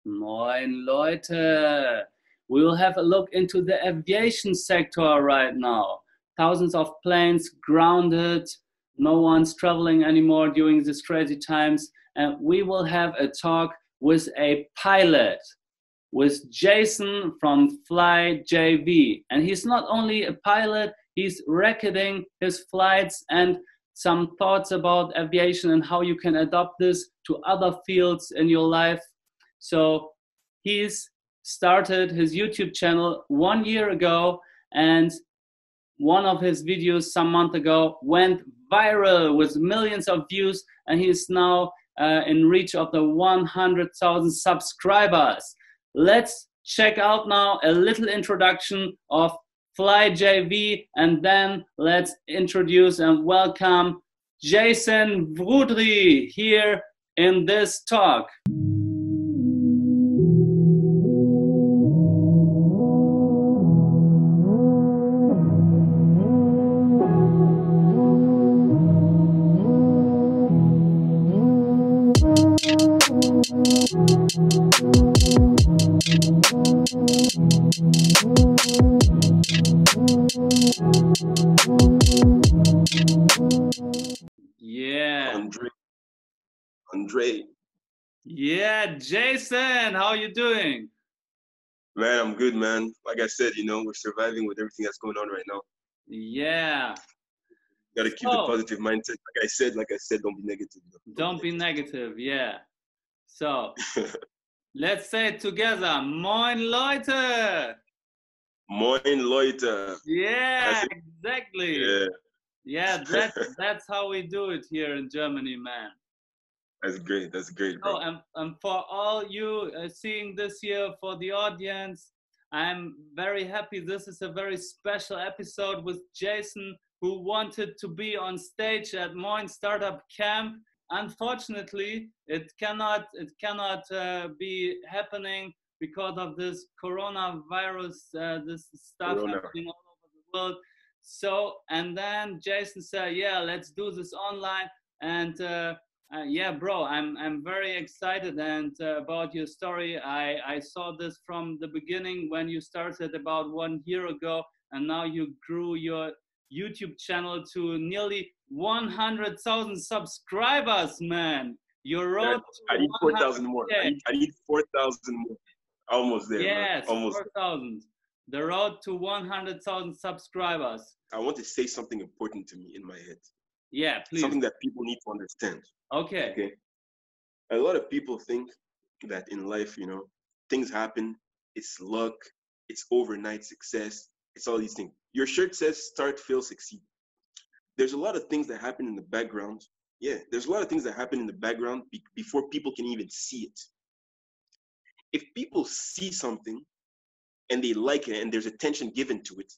Moin Leute, we will have a look into the aviation sector right now. Thousands of planes grounded, no one's traveling anymore during these crazy times, and we will have a talk with a pilot, with Jason from FlyJV. And he's not only a pilot, he's recording his flights and some thoughts about aviation and how you can adopt this to other fields in your life. So he's started his YouTube channel 1 year ago, and one of his videos some month ago went viral with millions of views, and he is now in reach of the 100,000 subscribers. Let's check out now a little introduction of FlyJV, and then let's introduce and welcome Jason Voudri here in this talk. Yeah. André. Yeah, Jason, how you doing? Man, I'm good, man. Like I said, we're surviving with everything that's going on right now. Yeah. Got to keep the positive mindset. Like I said, don't be negative. Don't be negative, yeah. So, let's say it together. Moin Leute. Moin Leute. Yeah, exactly. Yeah. That's how we do it here in Germany, man. That's great, bro. And for all you seeing this here, for the audience, I'm very happy. This is a very special episode with Jason, who wanted to be on stage at Moin Startup Camp. Unfortunately, it cannot be happening because of this coronavirus, this stuff happening all over the world. So, and then Jason said, yeah, let's do this online. And yeah, bro, I'm very excited and about your story. I saw this from the beginning when you started about 1 year ago, and now you grew your YouTube channel to nearly 100,000 subscribers, man. You wrote. I need 4,000 more. I need 4,000 more. Almost there. Yes, man. Almost 4,000. The road to 100,000 subscribers. I want to say something important to me in my head. Yeah, please. Something that people need to understand. Okay. A lot of people think that in life, things happen. It's luck. It's overnight success. It's all these things. Your shirt says start, fail, succeed. There's a lot of things that happen in the background. Yeah, there's a lot of things that happen in the background before people can even see it. If people see something and they like it and there's attention given to it,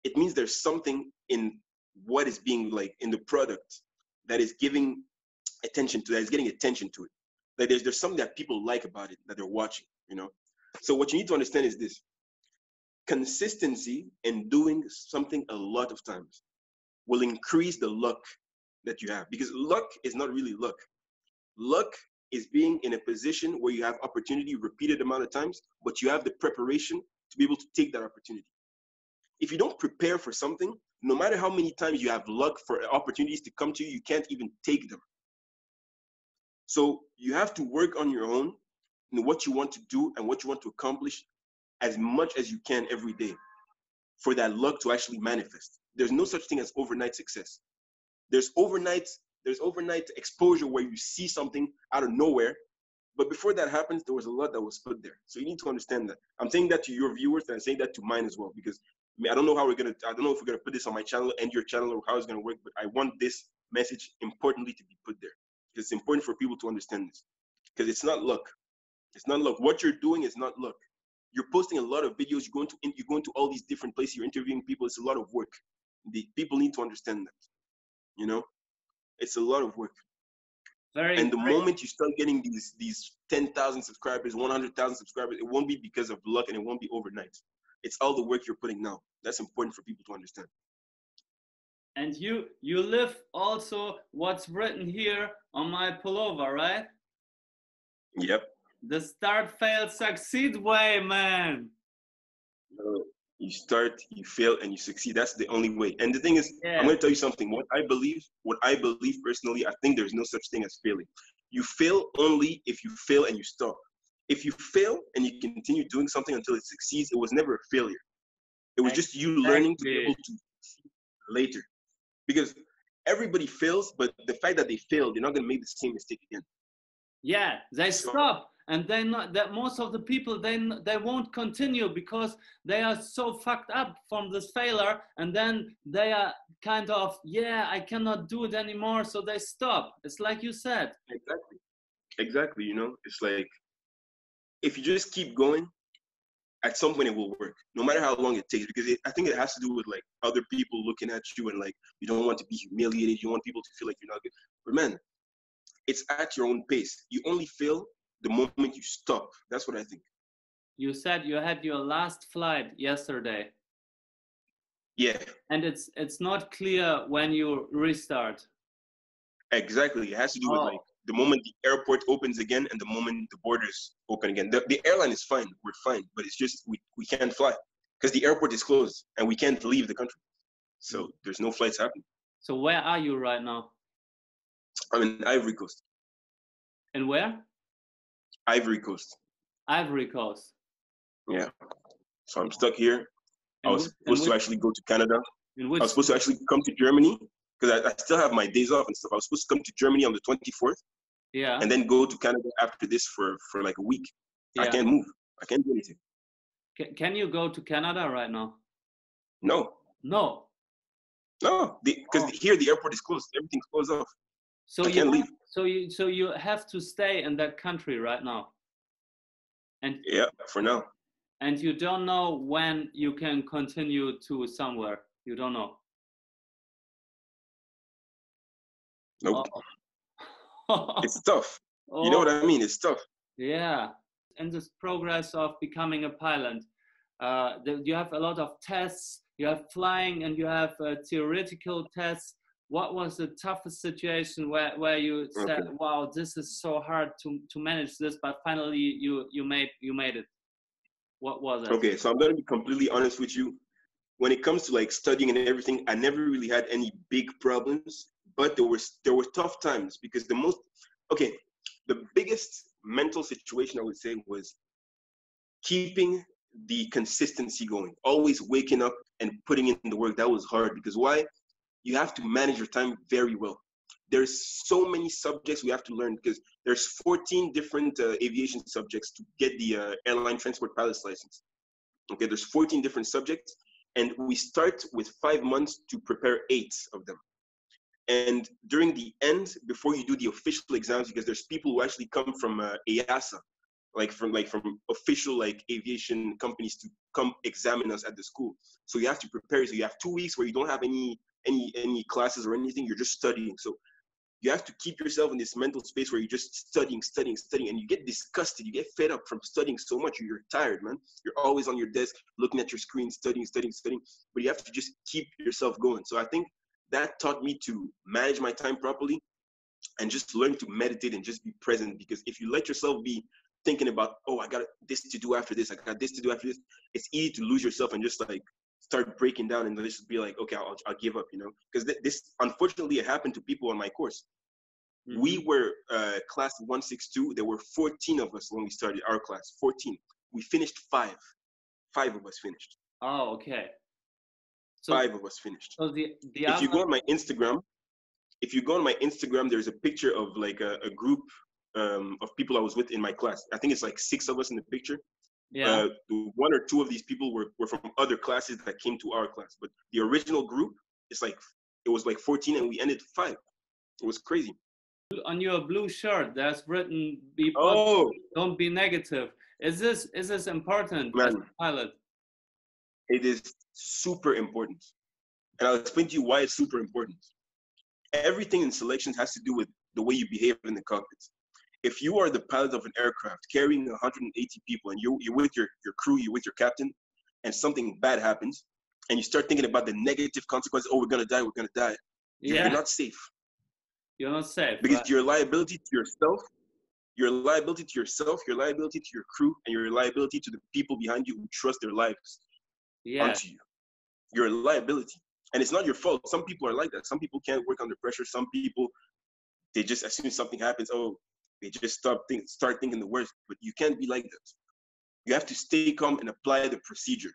it means there's something in what is being like in the product that is giving attention to, that is getting attention to it. Like there's something that people like about it that they're watching, So what you need to understand is this: consistency in doing something a lot of times will increase the luck that you have, because luck is not really luck. Luck is being in a position where you have opportunity repeated amount of times, but you have the preparation to be able to take that opportunity. If you don't prepare for something, no matter how many times you have luck for opportunities to come to you, you can't even take them. So you have to work on your own in what you want to do and what you want to accomplish as much as you can every day for that luck to actually manifest. There's no such thing as overnight success. There's overnight exposure where you see something out of nowhere, but before that happens, there was a lot that was put there. So you need to understand that. I'm saying that to your viewers, and I'm saying that to mine as well, because I don't know if we're gonna put this on my channel and your channel or how it's gonna work, but I want this message importantly to be put there. It's important for people to understand this, because it's not luck. It's not luck. What you're doing is not luck. You're posting a lot of videos. You're going to all these different places. You're interviewing people. It's a lot of work. The people need to understand that. It's a lot of work. And the moment you start getting these 10,000 subscribers, 100,000 subscribers, it won't be because of luck and it won't be overnight. It's all the work you're putting now. That's important for people to understand. And you live also what's written here on my pullover, right? Yep. The start, fail, succeed way, man. No, you start, you fail, and you succeed. That's the only way. And the thing is, I'm Yeah, going to tell you something. What I believe personally, I think there's no such thing as failing. You fail only if you fail and you stop. If you fail and you continue doing something until it succeeds, it was never a failure. It was just you learning to be able exactly. to succeed later. Because everybody fails, but the fact that they failed, they're not going to make the same mistake again. Yeah, they So stop, and they not that most of the people they won't continue because they are so fucked up from this failure, and then they are kind of, yeah, I cannot do it anymore, so they stop. It's like you said. exactly, it's like if you just keep going, at some point it will work, no matter how long it takes. Because I think it has to do with like other people looking at you and like you don't want to be humiliated. You want people to feel like you're not good. But man, it's at your own pace. You only fail the moment you stop. That's what I think. You said you had your last flight yesterday, Yeah, and it's not clear when you restart. exactly. It has to do with like Oh, the moment the airport opens again and the moment the borders open again. The airline is fine. We're fine. But it's just we can't fly because the airport is closed and we can't leave the country. So there's no flights happening. so where are you right now? I'm in Ivory Coast. And where? Ivory Coast. Ivory Coast. Yeah. So I'm stuck here. I In was which, in supposed to which, actually go to Canada. in I which? was supposed to actually come to Germany because I still have my days off and stuff. I was supposed to come to Germany on the 24th Yeah, and then go to Canada after this for like a week. I yeah. can't move. I can't do anything. Can you go to Canada right now? No, No. no, because Oh. here the airport is closed. Everything's closed off. So I can't leave. so you have to stay in that country right now, and Yeah, for now. and you don't know when you can continue to somewhere. You don't know. Nope. Oh. It's tough. You know Oh, what I mean? It's tough. yeah. In this progress of becoming a pilot, you have a lot of tests. You have flying and you have theoretical tests. What was the toughest situation where you said, Okay. "Wow, this is so hard to manage this," but finally you made it? What was it? Okay, so I'm gonna be completely honest with you. When it comes to like studying and everything, I never really had any big problems, but there were tough times because the biggest mental situation I would say was keeping the consistency going, always waking up and putting in the work. That was hard because why? You have to manage your time very well. There's so many subjects we have to learn because there's 14 different aviation subjects to get the airline transport pilot's license. Okay, there's 14 different subjects, and we start with 5 months to prepare 8 of them. And during the end, before you do the official exams, because there's people who actually come from EASA, like from official like aviation companies to come examine us at the school. So you have to prepare. So you have 2 weeks where you don't have any classes or anything. You're just studying. So you have to keep yourself in this mental space where you're just studying, and you get disgusted. You get fed up from studying so much. You're tired, man. You're always on your desk, looking at your screen, studying. But you have to just keep yourself going. So I think that taught me to manage my time properly and just learn to meditate and just be present. Because if you let yourself be thinking about, oh, I got this to do after this, I got this to do after this, it's easy to lose yourself and just like start breaking down and just be like, okay, I'll give up, because this, unfortunately, it happened to people on my course. Mm-hmm. We were class 162. There were 14 of us when we started our class. 14. We finished 5. 5 of us finished. Oh, okay. So 5 of us finished. so the If you other, go on my Instagram, there's a picture of like a group of people I was with in my class. I think it's like 6 of us in the picture. yeah. 1 or 2 of these people were from other classes that came to our class. But the original group, it was like 14 and we ended 5. It was crazy. On your blue shirt, there's written "Be positive, Oh, don't be negative." Is this important as man, a pilot? it is super important. And I'll explain to you why it's super important. Everything in selections has to do with the way you behave in the cockpit. If you are the pilot of an aircraft carrying 180 people and you're with your crew, you're with your captain, and something bad happens, and you start thinking about the negative consequences, oh, we're going to die, you're Yeah, not safe. you're not safe, Because right? your liability to yourself Your liability to yourself, your liability to your crew, and your liability to the people behind you who trust their lives Yeah. onto you. Your liability. And it's not your fault. Some people are like that. Some people can't work under pressure. Some people, they just, as soon as something happens, oh, they just start thinking the worst. But you can't be like that. You have to stay calm and apply the procedure.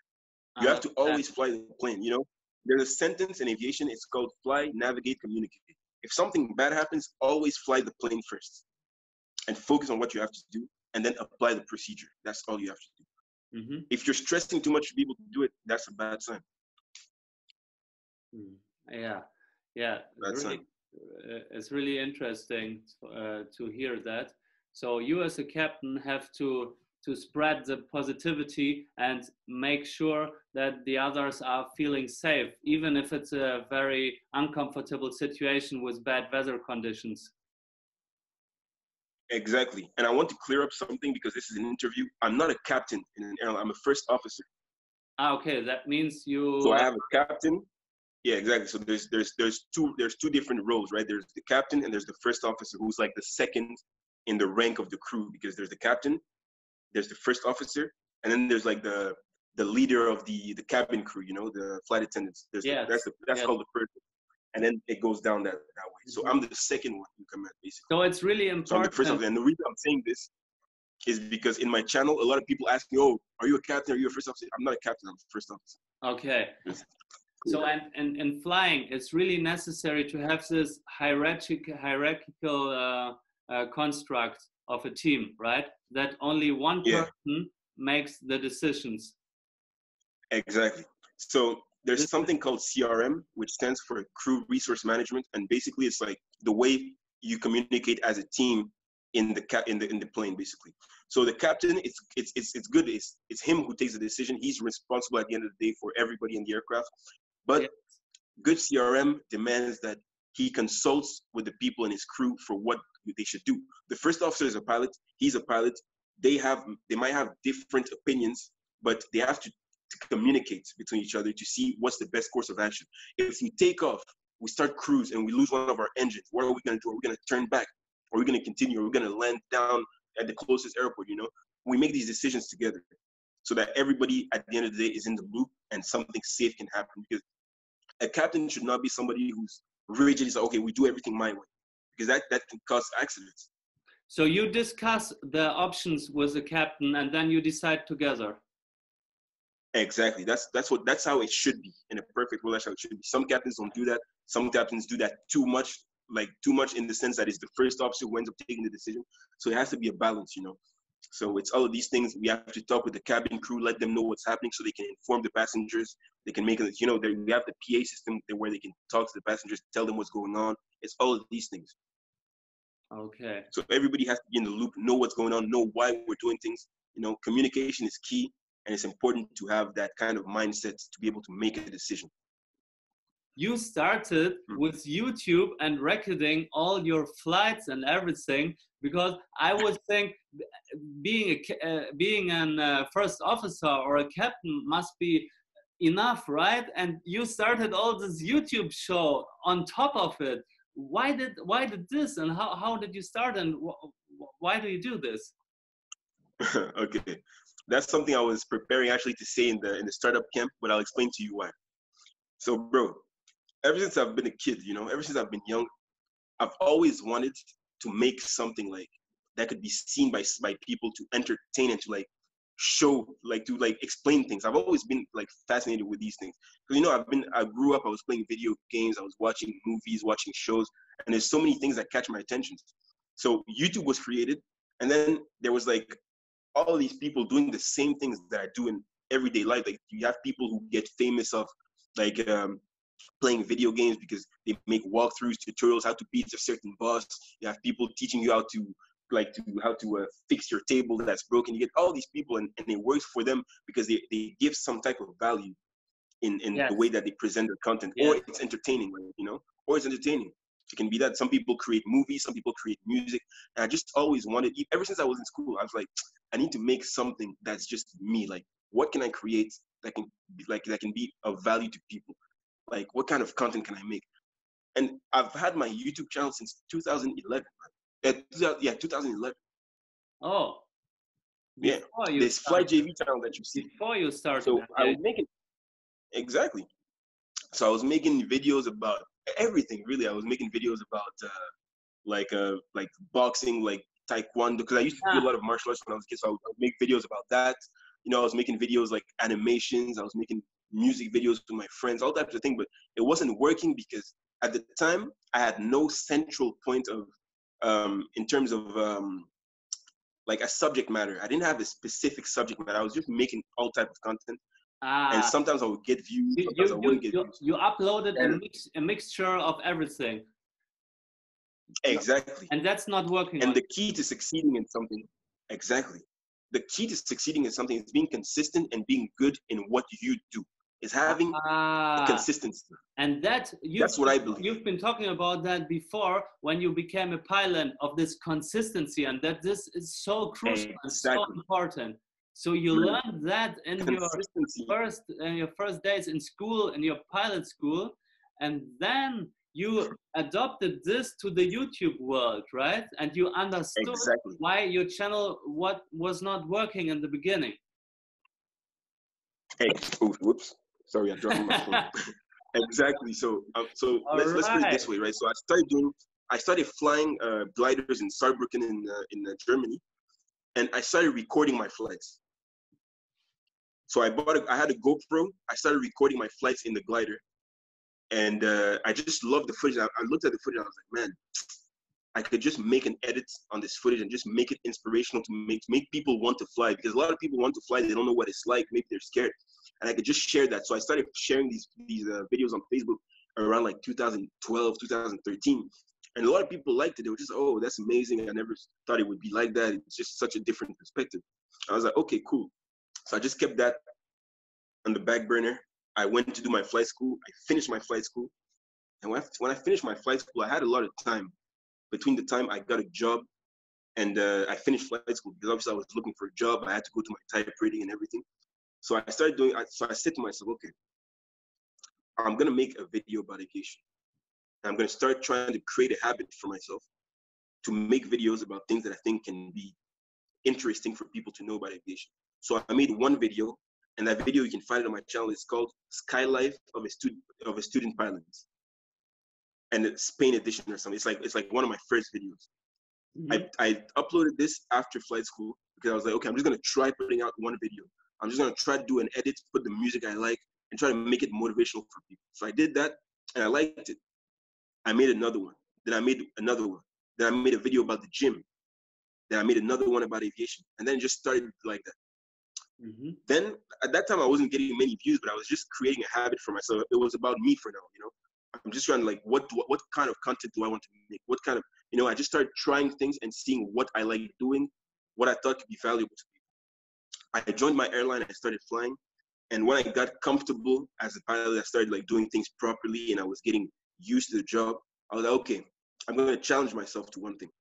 You have to always fly the plane, you know? There's a sentence in aviation, it's called fly, navigate, communicate. If something bad happens, always fly the plane first and focus on what you have to do and then apply the procedure. That's all you have to do. Mm-hmm. If you're stressing too much to be able to do it, that's a bad sign. Yeah, yeah, really, it's really interesting to hear that. So you as a captain have to spread the positivity and make sure that the others are feeling safe, even if it's a very uncomfortable situation with bad weather conditions. Exactly. And I want to clear up something because this is an interview. I'm not a captain in an airline. I'm a first officer. Ah, okay. That means you. So I have a captain. Yeah, exactly. So there's two different roles, right? There's the captain and there's the first officer, who's like the second in the rank of the crew, because there's the captain, there's the first officer, and then there's like the leader of the cabin crew, you know, the flight attendants. There's that's called the first. And then it goes down that way. So I'm the second one in command, basically. So it's really important. So I'm the first officer. And the reason I'm saying this is because in my channel, a lot of people ask me, oh, are you a captain? Are you a first officer? I'm not a captain, I'm a first officer. Okay. So and in flying, it's really necessary to have this hierarchical construct of a team, right? That only one person makes the decisions. Exactly. So there's something called CRM, which stands for Crew Resource Management, and basically it's like the way you communicate as a team in the plane, basically. So the captain, it's good. It's him who takes the decision. He's responsible at the end of the day for everybody in the aircraft. But good CRM demands that he consults with the people in his crew for what they should do. The first officer is a pilot. He's a pilot. They might have different opinions, but they have to communicate between each other to see what's the best course of action. If we take off, we start cruise, and we lose one of our engines, what are we going to do? Are we going to turn back? Are we going to continue? Are we going to land down at the closest airport? You know, we make these decisions together so that everybody at the end of the day is in the loop and something safe can happen. Because a captain should not be somebody who's rigid. He's like, okay, we do everything my way, because that can cause accidents. So you discuss the options with the captain, and then you decide together. Exactly. That's how it should be. In a perfect world, that's how it should be. Some captains don't do that. Some captains do that too much in the sense that it's the first officer who ends up taking the decision. So it has to be a balance, you know. So it's all of these things. We have to talk with the cabin crew, let them know what's happening so they can inform the passengers. They can make it, you know, we have the PA system where they can talk to the passengers, tell them what's going on. It's all of these things. Okay. So everybody has to be in the loop, know what's going on, know why we're doing things. You know, communication is key. And it's important to have that kind of mindset to be able to make a decision. You started with YouTube and recording all your flights and everything, because I would think being a first officer or a captain must be enough, right? And you started all this YouTube show on top of it. Why did this, and how did you start, and why do you do this? Okay. That's something I was preparing actually to say in the startup camp, but I'll explain to you why. So, bro, ever since I've been a kid, you know, ever since I've been young, I've always wanted to make something like that could be seen by people, to entertain and to like show, like to like explain things. I've always been like fascinated with these things. Because, you know, I grew up, I was playing video games, I was watching movies, watching shows, and there's so many things that catch my attention. So YouTube was created, and then there was like all these people doing the same things that I do in everyday life. Like you have people who get famous of like playing video games because they make walkthroughs, tutorials, how to beat a certain boss. You have people teaching you how to fix your table that's broken. You get all these people, and it works for them because they give some type of value in the way that they present their content, or it's entertaining, you know, or it's entertaining. It can be that. Some people create movies, some people create music. And I just always wanted, ever since I was in school, I was like, I need to make something that's just me. Like, what can I create that can be of value to people? Like, what kind of content can I make? And I've had my YouTube channel since 2011. 2011. Oh, Yeah, before you this started, FlyJV channel that you see. before you started So I was aviation. making exactly. So I was making videos about everything. Really, I was making videos about like boxing, like taekwondo, because I used to do a Ah, lot of martial arts when I was a kid. So I would make videos about that. You know, I was making videos like animations. I was making music videos with my friends, all types of things. But it wasn't working because at the time I had no central point of, in terms of like a subject matter. I didn't have a specific subject matter. I was just making all type of content, and ah, sometimes I would get views, you sometimes I you wouldn't you get you, views. you uploaded And a mixture of everything. You, exactly. and that's not working And on. the key to succeeding in something, exactly. The key to succeeding in something is being consistent and being good in what you do. Is having a Ah, consistency. and that That's what I believe. you've been talking about that before when you became a pilot of this consistency, and that this is so crucial and so Exactly. important. So you Man, learned that consistency. in your first days in school, in your pilot school, and then you adopted this to the YouTube world, right? And you understood Exactly. why your channel what was not working in the beginning. Hey, ooh, whoops. Sorry, I dropped my phone. Exactly. So All let's put it right. this way, right? So I started flying gliders in Saarbrücken in Germany, and I started recording my flights. So I had a GoPro. I started recording my flights in the glider, and I just loved the footage. I looked at the footage. I was like, man, I could just make an edit on this footage and just make it inspirational to make people want to fly, because a lot of people want to fly. They don't know what it's like. Maybe they're scared, and I could just share that. So I started sharing these videos on Facebook around like 2012, 2013. And a lot of people liked it. They were just, oh, that's amazing. I never thought it would be like that. It's just such a different perspective. I was like, okay, cool. So I just kept that on the back burner. I went to do my flight school. I finished my flight school. And when I finished my flight school, I had a lot of time between the time I got a job and I finished flight school, because obviously I was looking for a job. I had to go to my type rating and everything. So I started doing, so I said to myself, okay, I'm going to make a video about aviation. I'm going to start trying to create a habit for myself to make videos about things that I think can be interesting for people to know about aviation. So I made one video, and that video you can find it on my channel. It's called Sky Life of a Student Pilot, and it's Spain edition or something. It's like one of my first videos. Mhm. I uploaded this after flight school because I was like, okay, I'm just gonna try putting out one video. I'm just gonna try to do an edit, put the music I like, and try to make it motivational for people. So I did that, and I liked it. I made another one. Then I made another one. Then I made a video about the gym. Then I made another one about aviation, and then it just started like that. Mhm. Then at that time I wasn't getting many views, but I was just creating a habit for myself. It was about me for now, you know. I'm just trying to like, what kind of content do I want to make? What kind of, you know, I just started trying things and seeing what I like doing, what I thought could be valuable to people. I joined my airline, I started flying, and when I got comfortable as a pilot, I started like doing things properly, and I was getting used to the job. I was like, okay, I'm gonna challenge myself to one thing.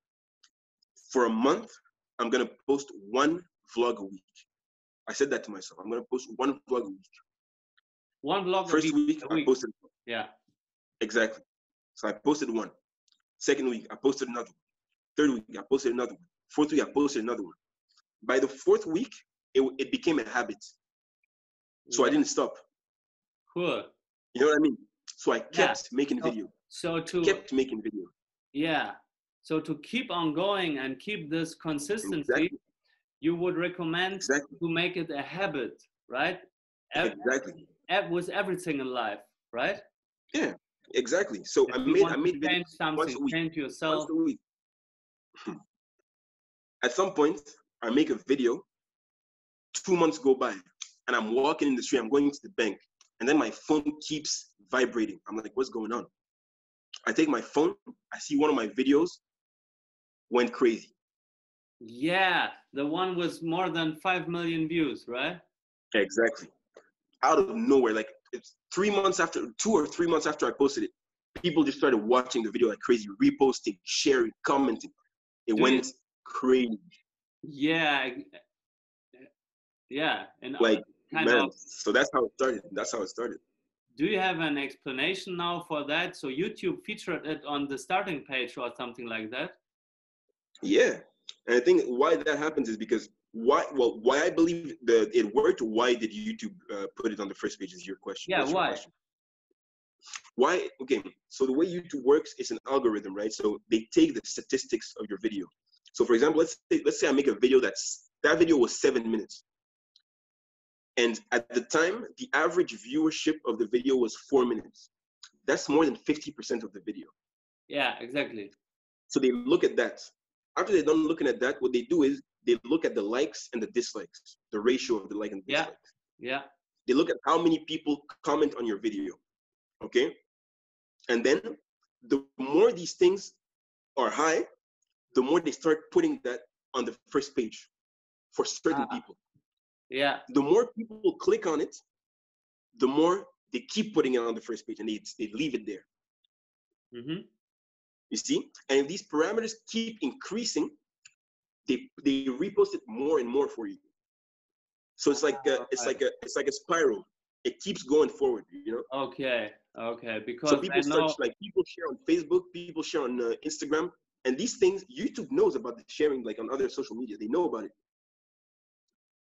For a month, I'm gonna post one vlog a week. I said that to myself. I'm gonna post one vlog a week. One vlog First week, a I week. posted Yeah. exactly. So I posted one. Second week, I posted another one. Third week, I posted another one. Fourth week, I posted another one. By the fourth week, it became a habit. So I Yeah. didn't stop. Cool. You know what I mean? So I Yeah. kept making So, videos. so I to kept making videos. yeah. So to keep on going and keep this consistency, Exactly. you would recommend Exactly. to make it a habit, right? Exactly. With everything in life, right? Yeah. Exactly. So If I you made want to videos change once something, a week. change Once yourself. a week. At some point, I make a video. 2 months go by, and I'm walking in the street. I'm going to the bank, and then my phone keeps vibrating. I'm like, what's going on? I take my phone. I see one of my videos went crazy. Yeah, the one with more than 5 million views, right? Exactly. Out of nowhere, like it's 3 months after, 2 or 3 months after I posted it, people just started watching the video like crazy, reposting, sharing, commenting. It Do you? went crazy. Yeah, yeah, and Like, kind man, of. so that's how it started. That's how it started. Do you have an explanation now for that? So YouTube featured it on the starting page or something like that? Yeah. And I think why that happens is because why I believe that it worked. Why did YouTube put it on the first page is your question. Yeah, That's your why? question. Why? Okay, so the way YouTube works is an algorithm, right? So they take the statistics of your video. So for example, let's say I make a video that video was 7 minutes. And at the time, the average viewership of the video was 4 minutes. That's more than 50% of the video. Yeah, exactly. So they look at that. After they're done looking at that, what they do is they look at the likes and the dislikes, the ratio of the like and dislikes. Yeah. They look at how many people comment on your video. Okay? And then the more these things are high, the more they start putting that on the first page for certain people. Yeah. The more people click on it, the more they keep putting it on the first page and they leave it there. Mm-hmm. You see? And if these parameters keep increasing, they repost it more and more for you. So it's like a spiral. It keeps going forward, you know? Okay. Because so people start, like, people share on Facebook, people share on Instagram, and these things, YouTube knows about the sharing, like on other social media. They know about it.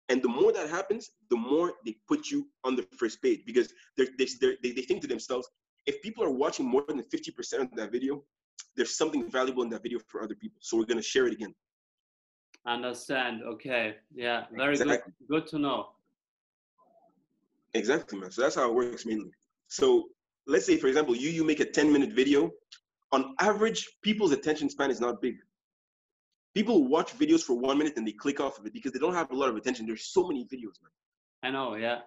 And the more that happens, the more they put you on the first page, because they think to themselves, if people are watching more than 50% of that video, there's something valuable in that video for other people. So we're going to share it again. Understand. Okay. Yeah. Very exactly. Good to know. Exactly, man. So that's how it works mainly. So let's say, for example, you make a 10-minute video. On average, people's attention span is not big. People watch videos for 1 minute and they click off of it because they don't have a lot of attention. There's so many videos, man. I know, yeah.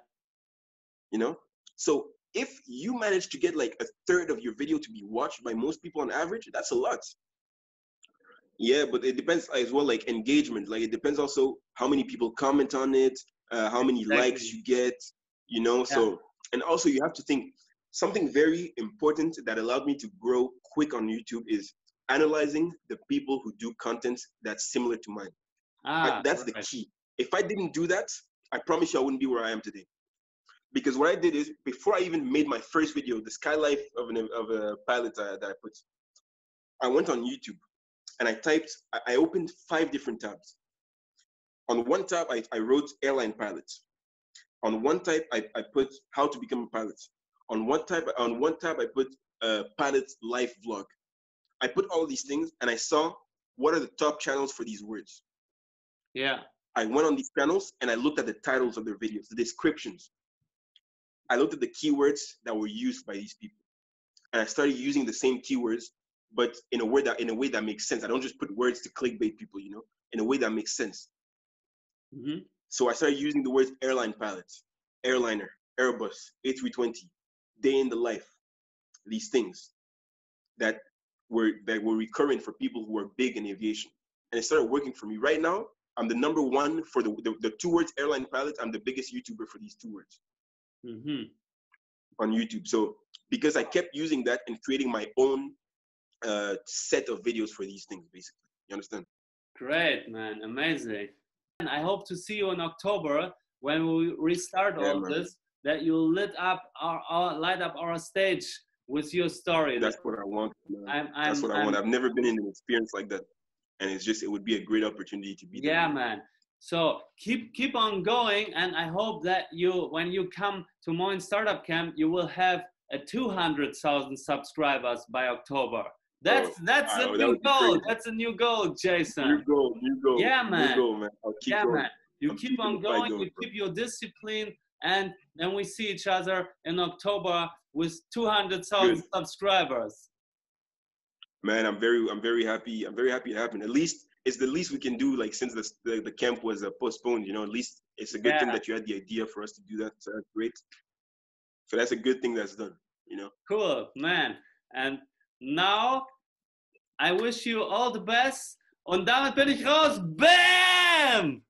You know? So if you manage to get like a third of your video to be watched by most people on average, that's a lot. Yeah, but it depends as well, like engagement. Like it depends also how many people comment on it, how many likes you get, you know? Yeah. So, and also you have to think, something very important that allowed me to grow quick on YouTube is analyzing the people who do content that's similar to mine. That's the key. If I didn't do that, I promise you I wouldn't be where I am today. Because what I did is, before I even made my first video, the skylife of a pilot that I put, I went on YouTube and I opened 5 different tabs. On one tab, I wrote airline pilots. On one tab, I put how to become a pilot. On one tab, I put pilot's life vlog. I put all these things and I saw what are the top channels for these words. Yeah. I went on these channels and I looked at the titles of their videos, the descriptions. I looked at the keywords that were used by these people. And I started using the same keywords, but in a way that makes sense. I don't just put words to clickbait people, you know, in a way that makes sense. Mm-hmm. So I started using the words airline pilots, airliner, Airbus, A320, day in the life, these things that were recurrent for people who were big in aviation. And it started working for me. Right now, I'm the #1 for the 2 words airline pilot. I'm the biggest YouTuber for these 2 words on YouTube. So because I kept using that and creating my own set of videos for these things, basically. You understand? Great, man. Amazing. And I hope to see you in October when we restart all this, that you light up our stage with your story. That's what I want. That's what I want. I've never been in an experience like that. And it would be a great opportunity to be there. Yeah, man. So keep on going, and I hope that when you come to Moin Startup Camp, you will have 200,000 subscribers by October. That's a new goal. That's a new goal, Jason. New goal. Yeah, man. New goal, man. I'll keep going. Man. You keep on going. You keep your discipline, and then we see each other in October with 200,000 subscribers. Man, I'm very happy. I'm very happy it happened. At least it's the least we can do. Like, since the camp was postponed, you know, at least it's a good thing that you had the idea for us to do that. So that's great. So that's a good thing that's done, you know. Cool, man. And now I wish you all the best. Und damit bin ich raus. Bam!